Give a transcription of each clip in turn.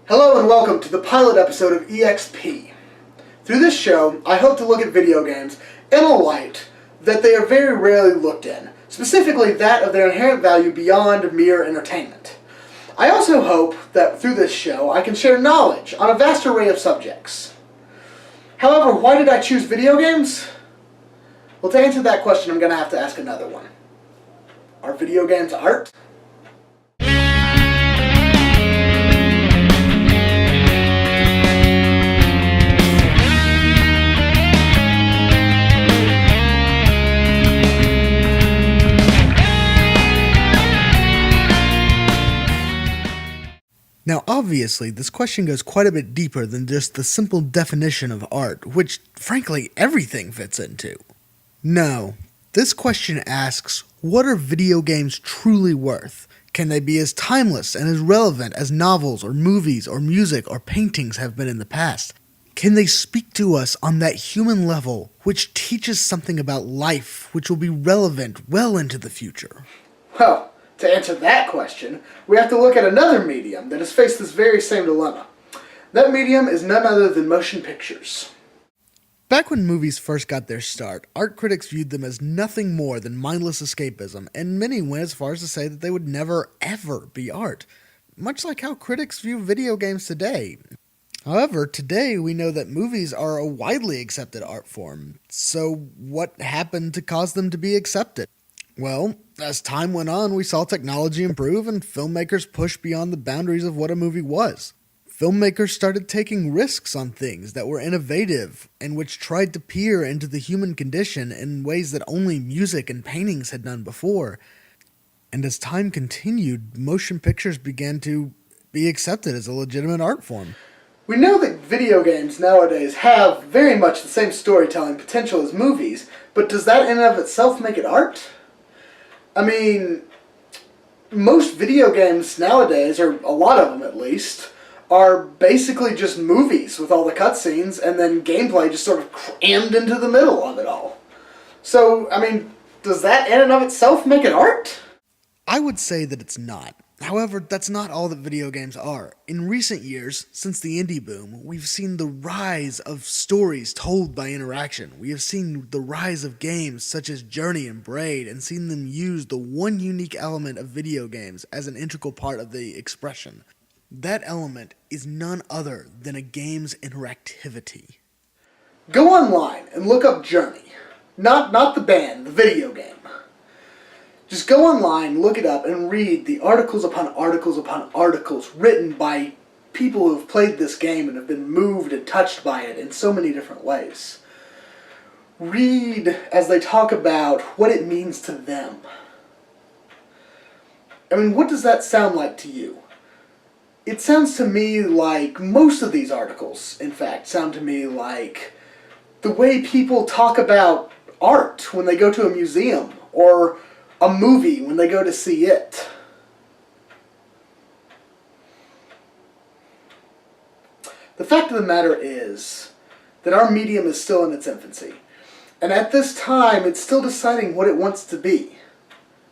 Hello and welcome to the pilot episode of EXP. Through this show, I hope to look at video games in a light that they are very rarely looked in, specifically that of their inherent value beyond mere entertainment. I also hope that through this show I can share knowledge on a vast array of subjects. However, why did I choose video games? Well, to answer that question, I'm going to have to ask another one. Are video games art? Now, obviously, this question goes quite a bit deeper than just the simple definition of art, which, frankly, everything fits into. No, this question asks, what are video games truly worth? Can they be as timeless and as relevant as novels or movies or music or paintings have been in the past? Can they speak to us on that human level, which teaches something about life, which will be relevant well into the future? Well, to answer that question, we have to look at another medium that has faced this very same dilemma. That medium is none other than motion pictures. Back when movies first got their start, art critics viewed them as nothing more than mindless escapism, and many went as far as to say that they would never, ever be art, much like how critics view video games today. However, today we know that movies are a widely accepted art form, so what happened to cause them to be accepted? Well, as time went on, we saw technology improve and filmmakers push beyond the boundaries of what a movie was. Filmmakers started taking risks on things that were innovative and which tried to peer into the human condition in ways that only music and paintings had done before. And as time continued, motion pictures began to be accepted as a legitimate art form. We know that video games nowadays have very much the same storytelling potential as movies, but does that in and of itself make it art? I mean, most video games nowadays, or a lot of them at least, are basically just movies with all the cutscenes and then gameplay just sort of crammed into the middle of it all. So, I mean, does that in and of itself make it art? I would say that it's not. However, that's not all that video games are. In recent years, since the indie boom, we've seen the rise of stories told by interaction. We have seen the rise of games such as Journey and Braid, and seen them use the one unique element of video games as an integral part of the expression. That element is none other than a game's interactivity. Go online and look up Journey. Not the band, the video game. Just go online, look it up, and read the articles upon articles upon articles written by people who have played this game and have been moved and touched by it in so many different ways. Read as they talk about what it means to them. I mean, what does that sound like to you? It sounds to me like most of these articles, in fact, sound to me like the way people talk about art when they go to a museum, or a movie when they go to see it. The fact of the matter is that our medium is still in its infancy. And at this time, it's still deciding what it wants to be.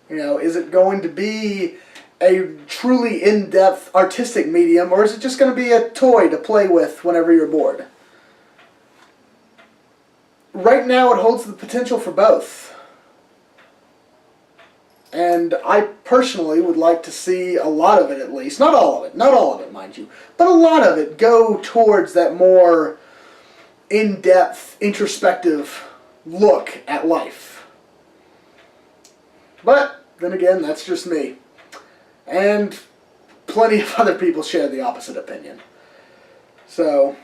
You know, is it going to be a truly in-depth artistic medium, or is it just going to be a toy to play with whenever you're bored? Right now, it holds the potential for both. And I personally would like to see a lot of it at least, not all of it mind you, but a lot of it go towards that more in-depth, introspective look at life. But, then again, that's just me. And plenty of other people share the opposite opinion. So,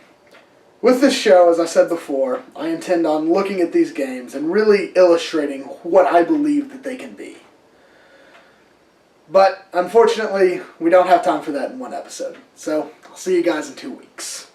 with this show, as I said before, I intend on looking at these games and really illustrating what I believe that they can be. But, unfortunately, we don't have time for that in one episode. So, I'll see you guys in 2 weeks.